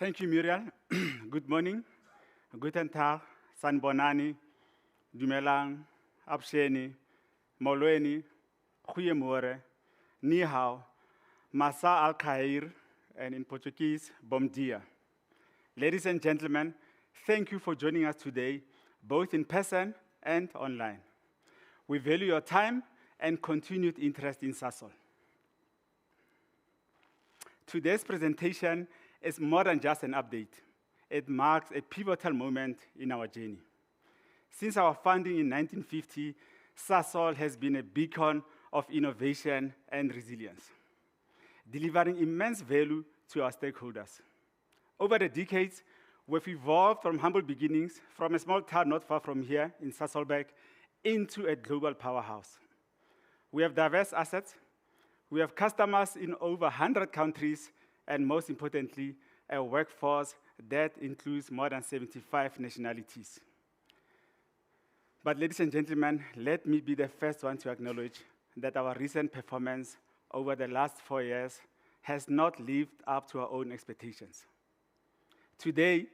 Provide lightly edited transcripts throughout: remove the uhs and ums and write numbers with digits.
Thank you, Muriel. Good morning. Guten Tag, Sanbonani, Dumelang, Absheni, Molweni, Goeiemorgen, Ni hao, Masa al Khair, and in Portuguese, Bom dia. Ladies and gentlemen, thank you for joining us today, both in person and online. We value your time and continued interest in Sasol. Today's presentation is more than just an update. It marks a pivotal moment in our journey. Since our founding in 1950, Sasol has been a beacon of innovation and resilience, delivering immense value to our stakeholders. Over the decades, we've evolved from humble beginnings, from a small town not far from here in Sasolburg, into a global powerhouse. We have diverse assets, we have customers in over 100 countries, and most importantly, a workforce that includes more than 75 nationalities. But ladies and gentlemen, let me be the first one to acknowledge that our recent performance over the last 4 years has not lived up to our own expectations. Today,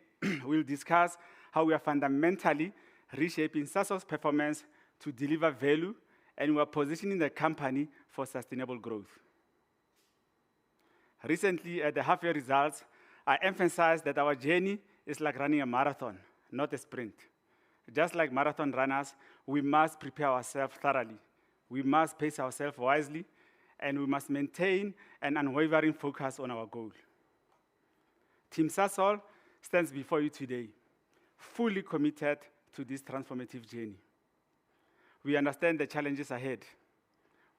we'll discuss how we are fundamentally reshaping Sasol's performance to deliver value, and we are positioning the company for sustainable growth. Recently, at the half-year results, I emphasized that our journey is like running a marathon, not a sprint. Just like marathon runners, we must prepare ourselves thoroughly. We must pace ourselves wisely, and we must maintain an unwavering focus on our goal. Team Sasol stands before you today, fully committed to this transformative journey. We understand the challenges ahead.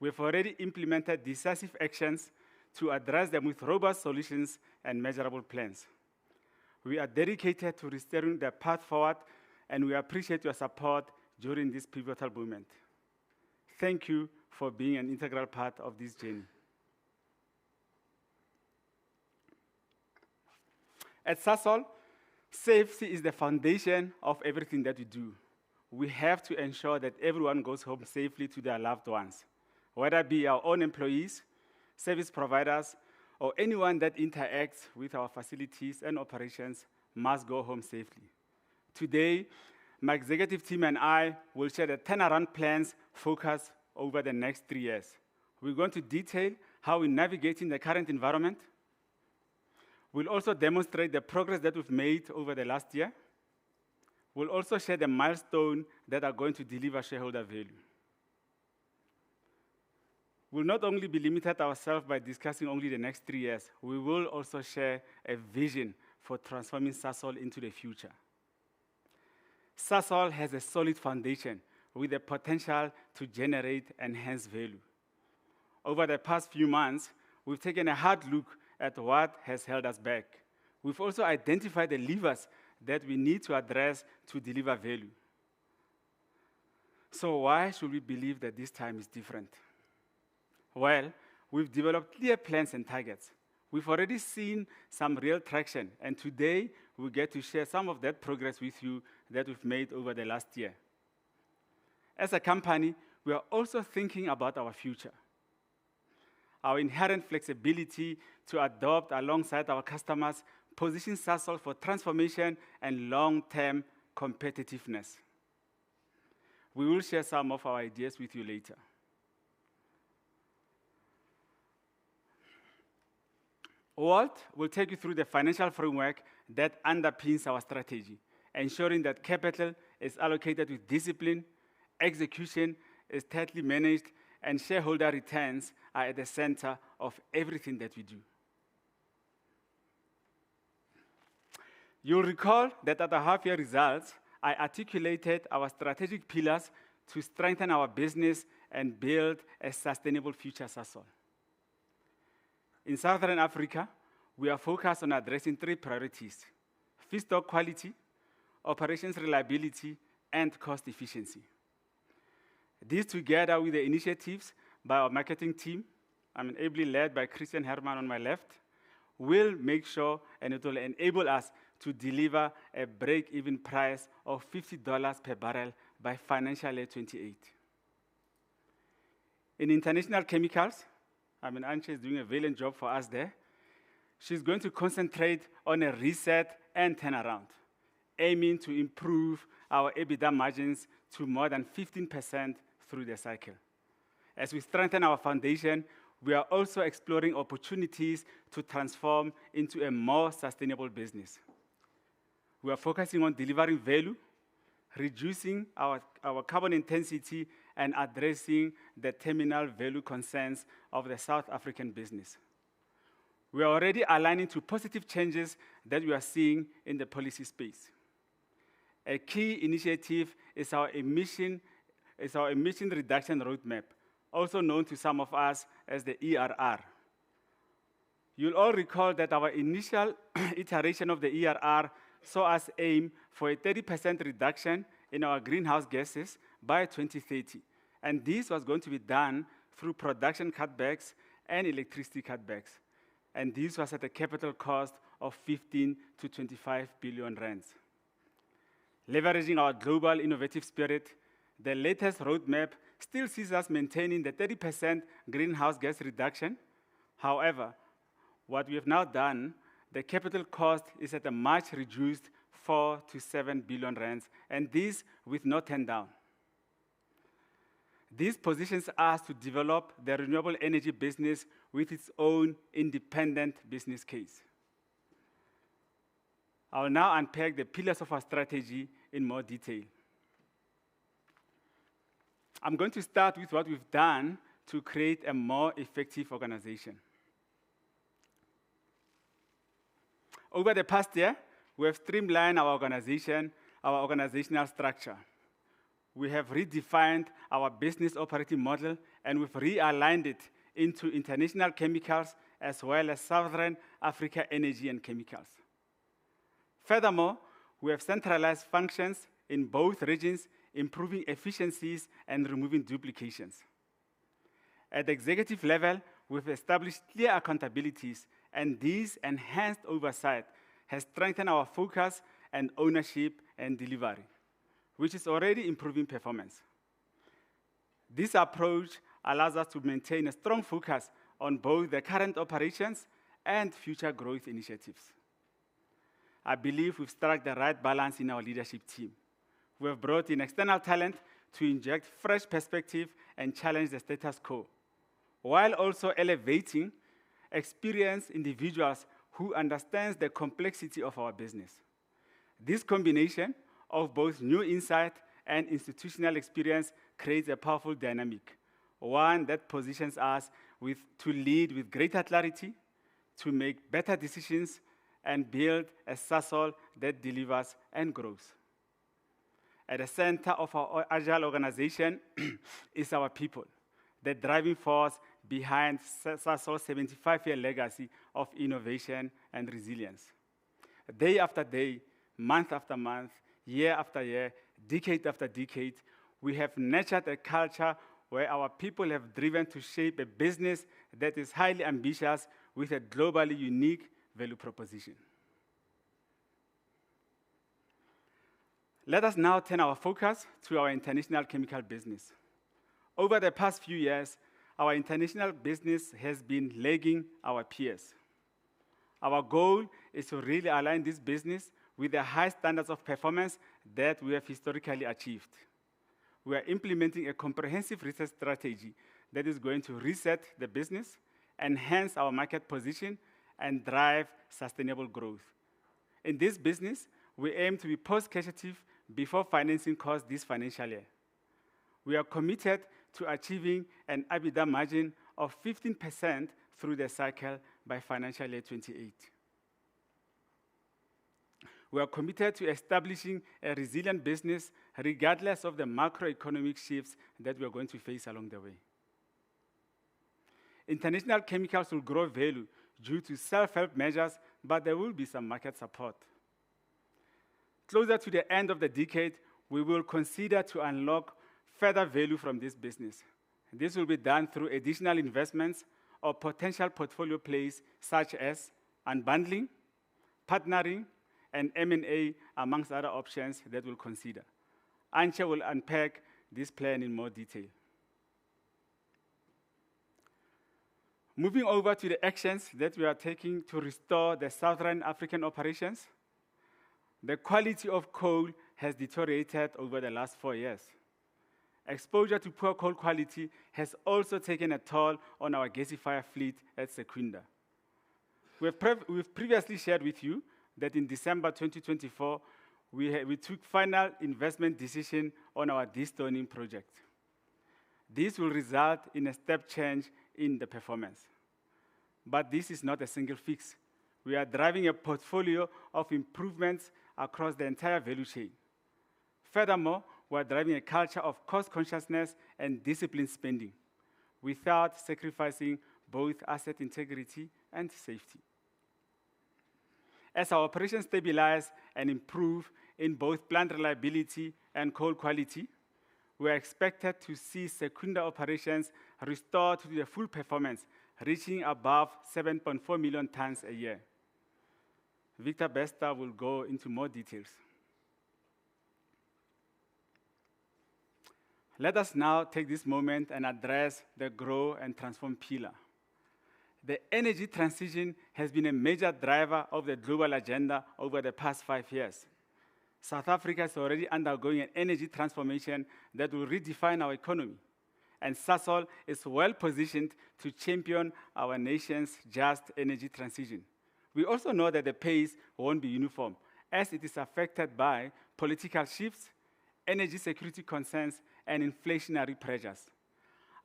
We've already implemented decisive actions to address them with robust solutions and measurable plans. We are dedicated to restoring the path forward, and we appreciate your support during this pivotal moment. Thank you for being an integral part of this journey. At Sasol, safety is the foundation of everything that we do. We have to ensure that everyone goes home safely to their loved ones, whether it be our own employees, service providers, or anyone that interacts with our facilities and operations must go home safely. Today, my executive team and I will share the turnaround plans focused over the next 3 years. We're going to detail how we're navigating the current environment. We'll also demonstrate the progress that we've made over the last year. We'll also share the milestones that are going to deliver shareholder value. We'll not only be limited ourselves by discussing only the next 3 years, we will also share a vision for transforming Sasol into the future. Sasol has a solid foundation with the potential to generate enhanced value. Over the past few months, we've taken a hard look at what has held us back. We've also identified the levers that we need to address to deliver value. So why should we believe that this time is different? Well, we've developed clear plans and targets. We've already seen some real traction, and today we get to share some of that progress with you that we've made over the last year. As a company, we are also thinking about our future. Our inherent flexibility to adopt alongside our customers positions Sasol for transformation and long-term competitiveness. We will share some of our ideas with you later. Walt will take you through the financial framework that underpins our strategy, ensuring that capital is allocated with discipline, execution is tightly managed, and shareholder returns are at the center of everything that we do. You'll recall that at the half-year results, I articulated our strategic pillars to strengthen our business and build a sustainable future Sasol. In Southern Africa, we are focused on addressing 3 priorities: feedstock quality, operations reliability, and cost efficiency. These, together with the initiatives by our marketing team, ably led by Christian Herman on my left, will make sure and it will enable us to deliver a break-even price of $50 per barrel by financial year 28. In international chemicals, Anche is doing a valiant job for us there. She's going to concentrate on a reset and turnaround, aiming to improve our EBITDA margins to more than 15% through the cycle. As we strengthen our foundation, we are also exploring opportunities to transform into a more sustainable business. We are focusing on delivering value, reducing our carbon intensity, and addressing the terminal value concerns of the South African business. We are already aligning to positive changes that we are seeing in the policy space. A key initiative is our emission reduction roadmap, also known to some of us as the ERR. You'll all recall that our initial iteration of the ERR saw us aim for a 30% reduction in our greenhouse gases by 2030. And this was going to be done through production cutbacks and electricity cutbacks. And this was at a capital cost of 15 to 25 billion rands. Leveraging our global innovative spirit, the latest roadmap still sees us maintaining the 30% greenhouse gas reduction. However, what we have now done, the capital cost is at a much reduced 4 to 7 billion rands, and this with no turn down. This positions us to develop the renewable energy business with its own independent business case. I will now unpack the pillars of our strategy in more detail. I'm going to start with what we've done to create a more effective organization. Over the past year, we have streamlined our organizational structure. We have redefined our business operating model, and we've realigned it into international chemicals as well as Southern Africa energy and chemicals. Furthermore, we have centralized functions in both regions, improving efficiencies and removing duplications. At the executive level, we've established clear accountabilities, and this enhanced oversight has strengthened our focus and ownership and delivery, which is already improving performance. This approach allows us to maintain a strong focus on both the current operations and future growth initiatives. I believe we've struck the right balance in our leadership team. We have brought in external talent to inject fresh perspective and challenge the status quo, while also elevating experienced individuals who understand the complexity of our business. This combination of both new insight and institutional experience creates a powerful dynamic, one that positions us to lead with greater clarity, to make better decisions, and build a Sasol that delivers and grows. At the center of our agile organization is our people, the driving force behind Sasol's 75-year legacy of innovation and resilience. Day after day, month after month, year after year, decade after decade, we have nurtured a culture where our people have driven to shape a business that is highly ambitious with a globally unique value proposition. Let us now turn our focus to our international chemical business. Over the past few years, our international business has been lagging our peers. Our goal is to really align this business with the high standards of performance that we have historically achieved. We are implementing a comprehensive research strategy that is going to reset the business, enhance our market position, and drive sustainable growth. In this business, we aim to be post-cash before financing costs this financial year. We are committed to achieving an EBITDA margin of 15% through the cycle by financial year 28. We are committed to establishing a resilient business regardless of the macroeconomic shifts that we are going to face along the way. International chemicals will grow value due to self-help measures, but there will be some market support. Closer to the end of the decade, we will consider to unlock further value from this business. This will be done through additional investments or potential portfolio plays such as unbundling, partnering, and M&A, amongst other options that we'll consider. Antje will unpack this plan in more detail. Moving over to the actions that we are taking to restore the Southern African operations, the quality of coal has deteriorated over the last 4 years. Exposure to poor coal quality has also taken a toll on our gasifier fleet at Secunda. We've previously shared with you that in December 2024, we took final investment decision on our destoning project. This will result in a step change in the performance. But this is not a single fix. We are driving a portfolio of improvements across the entire value chain. Furthermore, we are driving a culture of cost consciousness and disciplined spending without sacrificing both asset integrity and safety. As our operations stabilize and improve in both plant reliability and coal quality, we are expected to see Secunda Operations restored to their full performance, reaching above 7.4 million tons a year. Victor Bester will go into more details. Let us now take this moment and address the grow and transform pillar. The energy transition has been a major driver of the global agenda over the past 5 years. South Africa is already undergoing an energy transformation that will redefine our economy, and Sasol is well positioned to champion our nation's just energy transition. We also know that the pace won't be uniform, as it is affected by political shifts, energy security concerns, and inflationary pressures.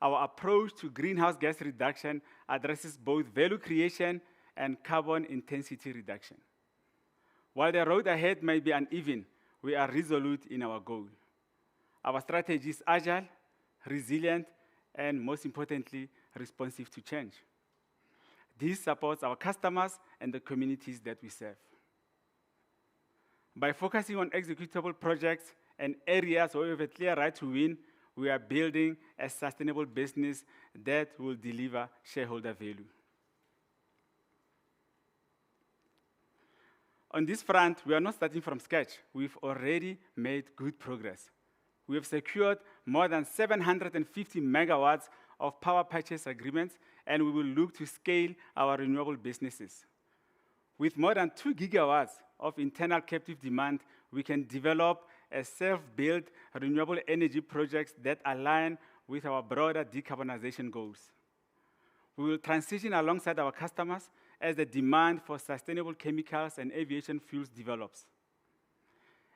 Our approach to greenhouse gas reduction addresses both value creation and carbon intensity reduction. While the road ahead may be uneven, we are resolute in our goal. Our strategy is agile, resilient, and most importantly, responsive to change. This supports our customers and the communities that we serve. By focusing on executable projects and areas where we have a clear right to win, we are building a sustainable business that will deliver shareholder value. On this front, we are not starting from scratch. We've already made good progress. We have secured more than 750 megawatts of power purchase agreements, and we will look to scale our renewable businesses. With more than 2 gigawatts of internal captive demand, we can develop a self-built renewable energy projects that align with our broader decarbonization goals. We will transition alongside our customers as the demand for sustainable chemicals and aviation fuels develops.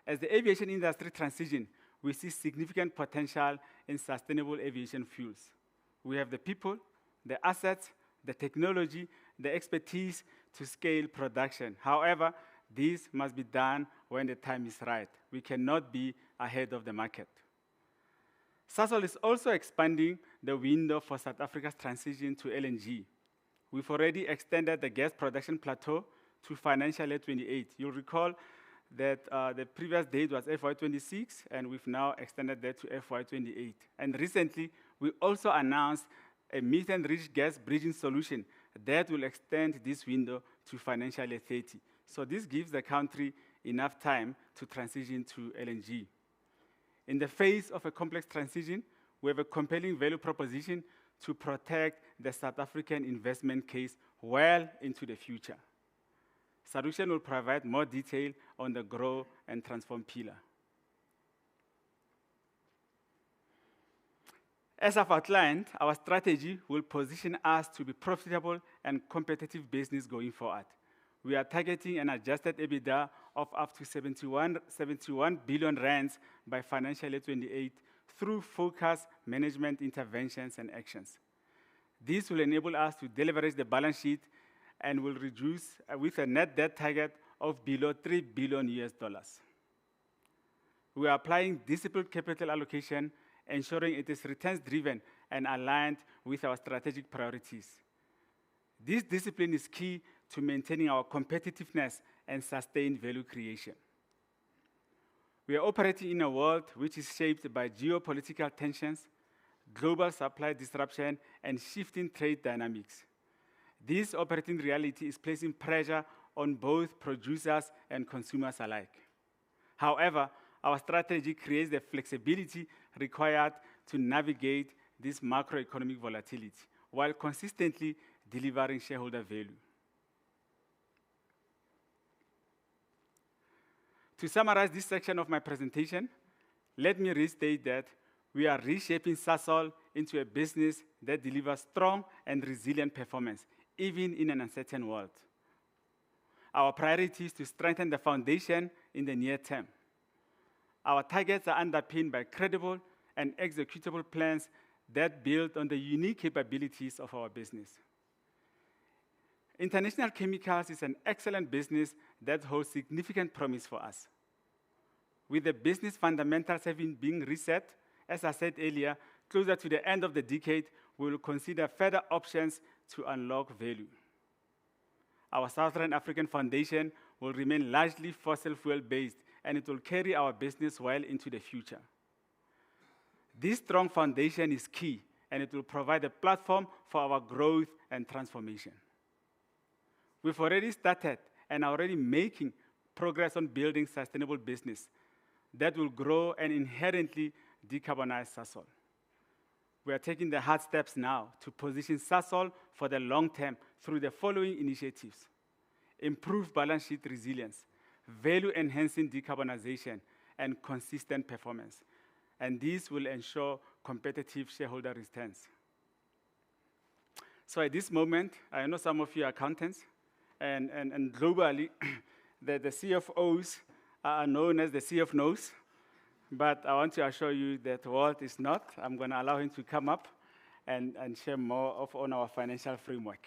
As the aviation industry transitions, we see significant potential in sustainable aviation fuels. We have the people, the assets, the technology, the expertise to scale production. However, this must be done when the time is right. We cannot be ahead of the market. Sasol is also expanding the window for South Africa's transition to LNG. We've already extended the gas production plateau to financial year 28. You'll recall that the previous date was FY26, and we've now extended that to FY28. And recently, we also announced a methane-rich gas bridging solution that will extend this window to financial year 30. So this gives the country enough time to transition to LNG. In the face of a complex transition, we have a compelling value proposition to protect the South African investment case well into the future. Sarushan will provide more detail on the grow and transform pillar. As I've outlined, our strategy will position us to be profitable and competitive business going forward. We are targeting an adjusted EBITDA of up to 71 billion rands by financial year 28 through focused management interventions and actions. This will enable us to deleverage the balance sheet and will reduce with a net debt target of below $3 billion. We are applying disciplined capital allocation, ensuring it is returns-driven and aligned with our strategic priorities. This discipline is key to maintaining our competitiveness and sustained value creation. We are operating in a world which is shaped by geopolitical tensions, global supply disruption, and shifting trade dynamics. This operating reality is placing pressure on both producers and consumers alike. However, our strategy creates the flexibility required to navigate this macroeconomic volatility while consistently delivering shareholder value. To summarize this section of my presentation, let me restate that we are reshaping Sasol into a business that delivers strong and resilient performance, even in an uncertain world. Our priority is to strengthen the foundation in the near term. Our targets are underpinned by credible and executable plans that build on the unique capabilities of our business. International Chemicals is an excellent business that holds significant promise for us. With the business fundamentals having been reset, as I said earlier, closer to the end of the decade, we will consider further options to unlock value. Our Southern African foundation will remain largely fossil fuel-based, and it will carry our business well into the future. This strong foundation is key, and it will provide a platform for our growth and transformation. We've already started and are already making progress on building sustainable business that will grow and inherently decarbonize Sasol. We are taking the hard steps now to position Sasol for the long term through the following initiatives: improved balance sheet resilience, value-enhancing decarbonization, and consistent performance. And these will ensure competitive shareholder returns. So at this moment, I know some of you are accountants, and globally, the CFOs are known as the CFNOs, but I want to assure you that Walt is not. I'm going to allow him to come up and share more on our financial framework.